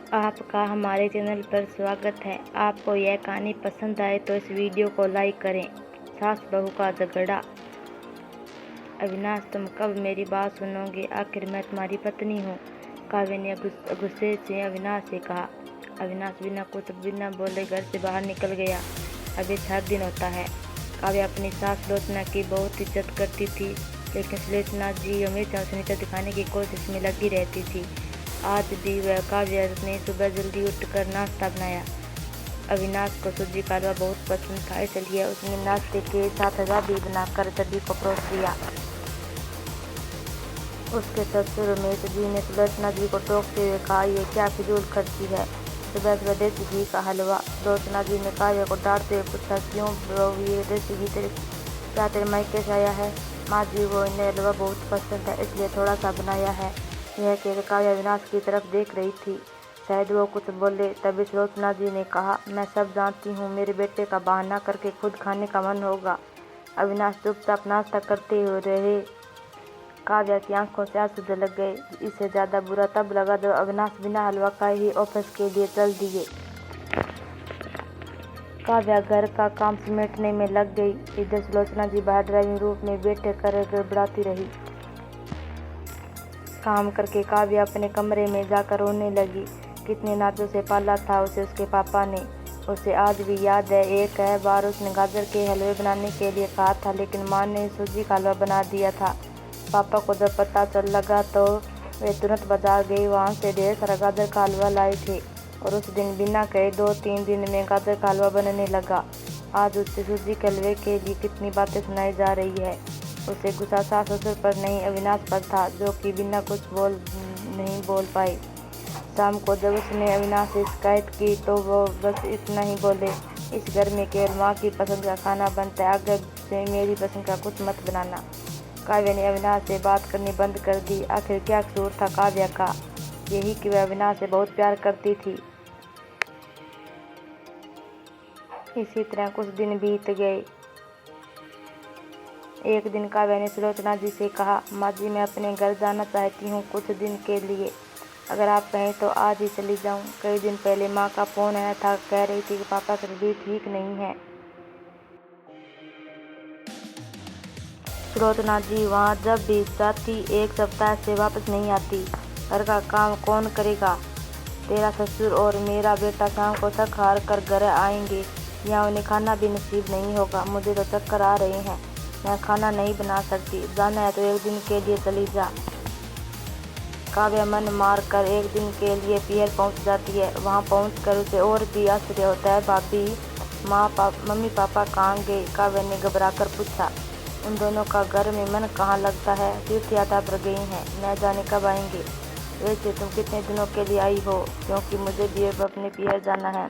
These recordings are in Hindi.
आपका हमारे चैनल पर स्वागत है। आपको यह कहानी पसंद आए तो इस वीडियो को लाइक करें। सास बहू का झगड़ा। अविनाश, तुम कब मेरी बात सुनोगे? आखिर मैं तुम्हारी पत्नी हूँ, काव्य ने गुस्से से अविनाश से कहा। अविनाश बिना बोले घर से बाहर निकल गया। अभी 6 दिन होता है। काव्य अपनी सास सुलोचना की बहुत इज्जत करती थी, लेकिन सुलोचना जी हमेशा उसे नीचा दिखाने की कोशिश में लगी रहती थी। आज भी वह काव्य ने सुबह जल्दी उठकर नाश्ता बनाया। अविनाश को सूजी का हलवा बहुत पसंद था, इसलिए उसने नाश्ते के साथ रबड़ी बनाकर सभी को परोस दिया। उसके ससुर रमेश जी ने सुलोचना जी को टोकते हुए कहा, ये क्या फिजूल खर्ची है, सुबह सुबह देसी घी का हलवा। सुलोचना जी ने काव्य को डांटते हुए पूछा, क्यों बहू, ये देसी घी क्या तेरे मायके से आया है? माँ जी, वो इन्हें हलवा बहुत पसंद है, इसलिए थोड़ा सा बनाया है। यह कहकर काव्य अविनाश की तरफ देख रही थी। शायद वो कुछ बोले, तभी सुलोचना जी ने कहा, मैं सब जानती हूँ, मेरे बेटे का बहाना करके खुद खाने का मन होगा। अविनाश चुपचाप नाश्ता करते हुए रहे। काव्य की आंखों से आंसू झलक गए। इससे ज़्यादा बुरा तब लगा जब अविनाश बिना हलवा खाए ही ऑफिस के लिए चल दिए। काव्य घर का काम समेटने में लग गई। इधर सुलोचना जी बाहर ड्राइविंग रूम में बैठे कर गड़बड़ाती रही। काम करके काव्य अपने कमरे में जाकर रोने लगी। कितने नाजों से पाला था उसे उसके पापा ने। उसे आज भी याद है, एक बार उसने गाजर के हलवे बनाने के लिए कहा था, लेकिन माँ ने सूजी का हलवा बना दिया था। पापा को जब पता चल लगा तो वे तुरंत बाजार गए। वहाँ से ढेर सारा गाजर का हलवा लाए थे और उस दिन बिना कहे 2-3 दिन में गाजर का हलवा बनने लगा। आज उससे सूजी के हलवे के लिए कितनी बातें सुनाई जा रही है। उसे गुस्सा सास ससुर पर नहीं, अविनाश पर था, जो कि बिना कुछ नहीं बोल पाए। शाम को जब उसने अविनाश से शिकायत की तो वो बस इतना ही बोले, इस घर में केवल माँ की पसंद का खाना बनता है, आगे से मेरी पसंद का कुछ मत बनाना। काव्य ने अविनाश से बात करनी बंद कर दी। आखिर क्या कसूर था काव्य का? यही कि वह अविनाश से बहुत प्यार करती थी। इसी तरह कुछ दिन बीत गए। एक दिन काव्य ने सुलोचना जी से कहा, माँ जी, मैं अपने घर जाना चाहती हूँ कुछ दिन के लिए। अगर आप कहें तो आज ही चली जाऊँ। कई दिन पहले माँ का फ़ोन आया था, कह रही थी कि पापा का तबीयत ठीक नहीं है। सुलोचना जी वहाँ जब भी जाती 1 सप्ताह से वापस नहीं आती। घर का काम कौन करेगा? तेरा ससुर और मेरा बेटा शाम को थक हार कर घर आएंगे, या उन्हें खाना भी नसीब नहीं होगा। मुझे तो चक्कर आ रहे हैं, मैं खाना नहीं बना सकती। जाना है तो एक दिन के लिए चली जा। काव्य मन मार कर एक दिन के लिए पियर पहुंच जाती है। वहां पहुंचकर उसे और भी आश्चर्य होता है। भाभी, मम्मी पापा कहाँ गए? काव्य ने घबराकर पूछा। उन दोनों का घर में मन कहाँ लगता है, तीर्थ यात्रा पर गई हैं, न जाने कब आएंगे। वैसे तुम कितने दिनों के लिए आई हो? क्योंकि मुझे भी अब अपने पियर जाना है।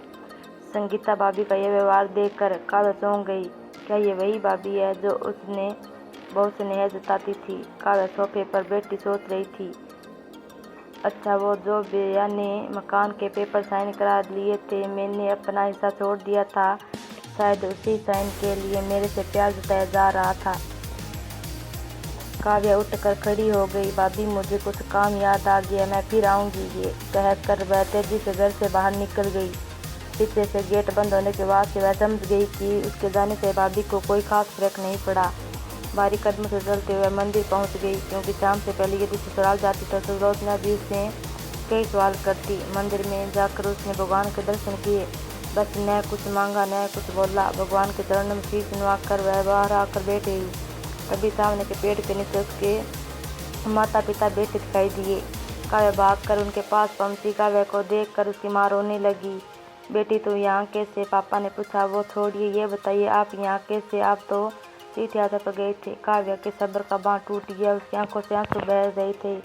संगीता भाभी का यह व्यवहार देखकर काव्य चौंक गई। क्या ये वही भाभी है जो उसने बहुत स्नेह जताती थी? काव्य सोफे पर बैठी सोच रही थी। अच्छा, वो जो भैया ने मकान के पेपर साइन करा लिए थे, मैंने अपना हिस्सा छोड़ दिया था, शायद उसी साइन के लिए मेरे से प्यार जताया जा रहा था। काव्य उठकर खड़ी हो गई। भाभी, मुझे कुछ काम याद आ गया, मैं फिर आऊँगी, ये कहकर वह तेजी से घर से बाहर निकल गई। पीछे से गेट बंद होने के बाद से वह समझ गई कि उसके जाने से भाभी को कोई खास फर्क नहीं पड़ा। भारी कदमों से चलते हुए मंदिर पहुंच गई, क्योंकि शाम से पहले यदि ससुराल जाती तो सुलोचना जी से कई सवाल करती। मंदिर में जाकर उसने भगवान के दर्शन किए। बस न कुछ मांगा न कुछ बोला। भगवान के चरणों में शीश नवाकर वह बाहर आकर बैठ गई। तभी सामने के पेड़ के नीचे उसके माता पिता बैठे दिखाई दिए। काव्य भागकर उनके पास पहुंची। काव्य को देखकर उसकी माँ रोने लगी। बेटी, तो यहाँ कैसे? पापा ने पूछा। वो छोड़िए, ये बताइए आप यहाँ कैसे? आप तो तीर्थ यात्रा पर गए थे। काव्य के सब्र का बांध टूट गया। उसकी आंखों से आंसू बह रहे थे।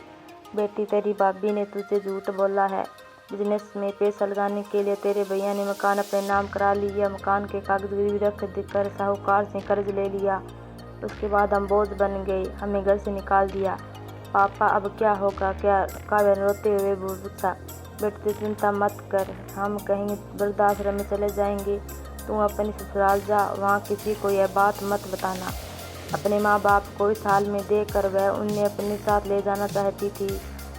बेटी, तेरी भाभी ने तुझे झूठ बोला है। बिजनेस में पैसा लगाने के लिए तेरे भैया ने मकान अपने नाम करा लिया। मकान के कागज गिरवी रख देकर साहूकार से कर्ज ले लिया। उसके बाद हम बोझ बन गए, हमें घर से निकाल दिया। पापा, अब क्या होगा? क्या? काव्य ने रोते हुए पूछा। बेटी, चिंता मत कर, हम कहीं वृद्धाश्रम में चले जाएंगे। तुम अपनी ससुराल जा, वहाँ किसी को यह बात मत बताना। अपने माँ बाप को इस हाल में देखकर वह उन्हें अपने साथ ले जाना चाहती थी।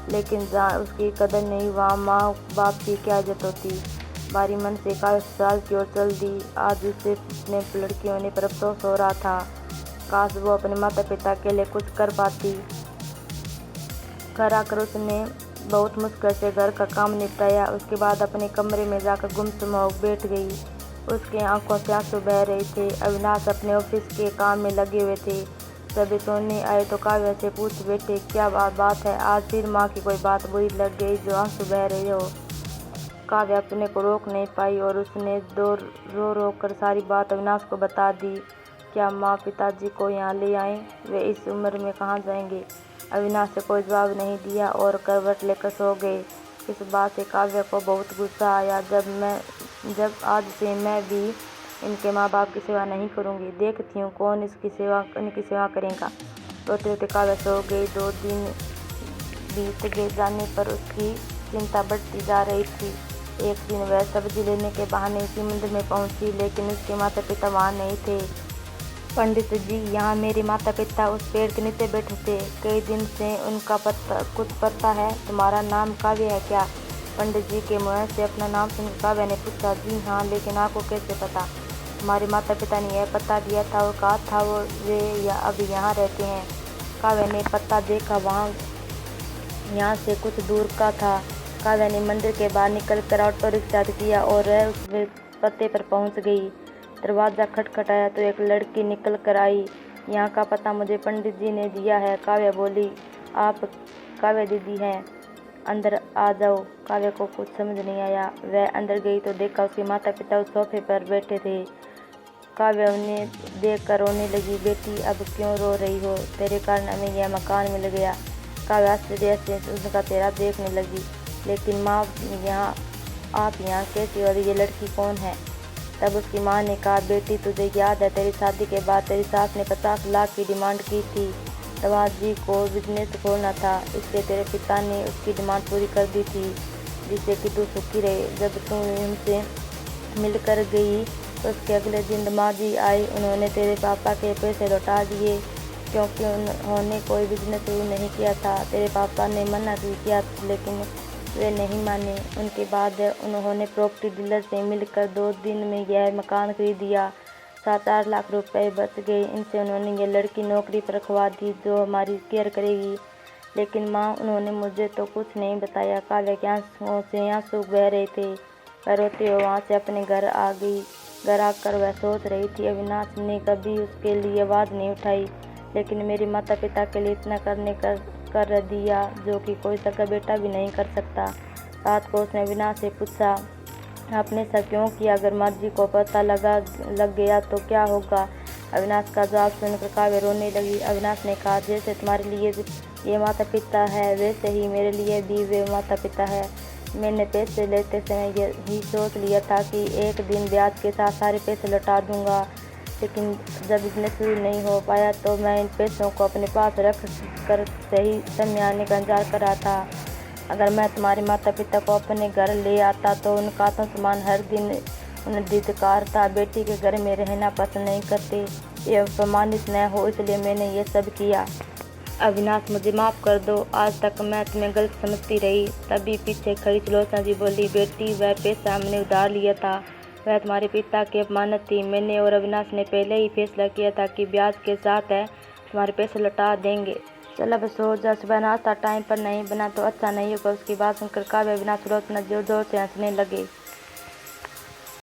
लेकिन जहाँ उसकी कदर नहीं वहाँ माँ बाप की क्या इज्जत होती। बारी मन से काव्य ससुराल की ओर चल दी। आज उसे अपने लड़की होने पर अफसोस हो रहा था। काश वो अपने माता पिता के लिए कुछ कर पाती। घर आकर उसने बहुत मुश्किल से घर का काम निपटाया। उसके बाद अपने कमरे में जाकर गुमसुम हो बैठ गई। उसकी आंखों से आंसू बह रहे थे। अविनाश अपने ऑफिस के काम में लगे हुए थे। सभी सोने आए तो काव्य से पूछ बैठे, क्या बात है, आज फिर माँ की कोई बात बुरी लग गई जो आंसू बह रहे हो। काव्य अपने को रोक नहीं पाई और उसने रो कर सारी बात अविनाश को बता दी। क्या माँ पिताजी को यहाँ ले आएं? वे इस उम्र में कहाँ जाएंगे? अविनाश ने कोई जवाब नहीं दिया और करवट लेकर सो गए। इस बात से काव्य को बहुत गुस्सा आया। जब आज से मैं भी इनके माँ बाप की सेवा नहीं करूँगी। देखती हूँ कौन इनकी सेवा करेगा। रोते रोते काव्य सो गई। 2 दिन बीत गए जाने पर उसकी चिंता बढ़ती जा रही थी। एक दिन वह सब्जी लेने के बहाने उसी मंदिर में पहुंची, लेकिन उसके माता पिता वहाँ नहीं थे। पंडित जी, यहाँ मेरे माता पिता उस पेड़ के नीचे बैठे थे। कई दिन से उनका कुछ पता है? तुम्हारा नाम काव्य है क्या? पंडित जी के मुँह से अपना नाम सुनकर काव्य ने पूछा। जी हाँ, लेकिन आपको कैसे पता? तुम्हारे माता पिता ने यह पता दिया था और कहा था वे अभी यहाँ रहते हैं। काव्य ने पता देखा, वहाँ यहाँ से कुछ दूर का था। काव्य ने मंदिर के बाहर निकलकर ऑटो रिक्शा किया और उस पते पर पहुँच गई। दरवाज़ा खटखटाया तो एक लड़की निकल कर आई। यहाँ का पता मुझे पंडित जी ने दिया है। काव्य बोली। आप काव्य दीदी हैं? अंदर आ जाओ। काव्य को कुछ समझ नहीं आया। वह अंदर गई तो देखा उसके माता पिता उस सोफे पर बैठे थे। काव्य उन्हें देख कर रोने लगी। बेटी, अब क्यों रो रही हो? तेरे कारण हमें यह मकान मिल गया। काव्य आश्चर्य से उसका चेहरा देखने लगी। लेकिन माँ, आप यहाँ कैसे और ये लड़की कौन है? तब उसकी माँ ने कहा, बेटी तुझे याद है तेरी शादी के बाद तेरी सास ने 50 लाख की डिमांड की थी। तवाज जी को बिजनेस खोलना था, इसलिए तेरे पिता ने उसकी डिमांड पूरी कर दी थी, जिससे कि तू सुखी रहे। जब तू उनसे मिलकर गई तो उसके अगले दिन माँ जी आई। उन्होंने तेरे पापा के पैसे लौटा दिए क्योंकि उन्होंने कोई बिजनेस शुरू नहीं किया था। तेरे पापा ने मना भी किया लेकिन वे नहीं माने। उनके बाद उन्होंने प्रॉपर्टी डीलर से मिलकर 2 दिन में यह मकान खरीद दिया। 7-8 लाख रुपए बच गए। इनसे उन्होंने ये लड़की नौकरी पर रखवा दी जो हमारी केयर करेगी। लेकिन माँ, उन्होंने मुझे तो कुछ नहीं बताया। काव्य के आंसुओं से आंसू बह रहे थे। वह रोते हुए वहाँ से अपने घर आ गई। घर आकर वह सोच रही थी, अविनाश ने कभी उसके लिए आवाज़ नहीं उठाई, लेकिन मेरे माता पिता के लिए इतना कर दिया जो कि कोई सगा बेटा भी नहीं कर सकता। रात को उसने अविनाश से पूछा, आपने सब क्यों किया? अगर माँ जी को पता लग गया तो क्या होगा? अविनाश का जवाब सुनकर काव्य रोने लगी। अविनाश ने कहा, जैसे तुम्हारे लिए ये माता पिता है वैसे ही मेरे लिए भी वे माता पिता है। मैंने पैसे लेते समय यही सोच लिया था कि एक दिन ब्याज के साथ सारे पैसे लौटा दूंगा, लेकिन जब बिजनेस शुरू नहीं हो पाया तो मैं इन पैसों को अपने पास रख कर सही समय आने का इंतजार कर रहा था। अगर मैं तुम्हारे माता पिता को अपने घर ले आता तो उनका आत्मसम्मान हर दिन उन्हें धिक्कारता। बेटी के घर में रहना पसंद नहीं करते, ये अपमानित न हो, इसलिए मैंने ये सब किया। अविनाश, मुझे माफ़ कर दो, आज तक मैं तुम्हें गलत समझती रही। तभी पीछे खड़ी सुलोचना जी बोली, बेटी, वह पैसा हमने उधार लिया था, वह तुम्हारे पिता की अमानत थी। मैंने और अविनाश ने पहले ही फैसला किया था कि ब्याज के साथ है तुम्हारे पैसे लौटा देंगे। चल अब सो जा, सुबह नाश्ता टाइम पर नहीं बना तो अच्छा नहीं होगा। उसकी बात सुनकर काव्य अविनाश सुलोचना जोर जोर से हंसने लगे।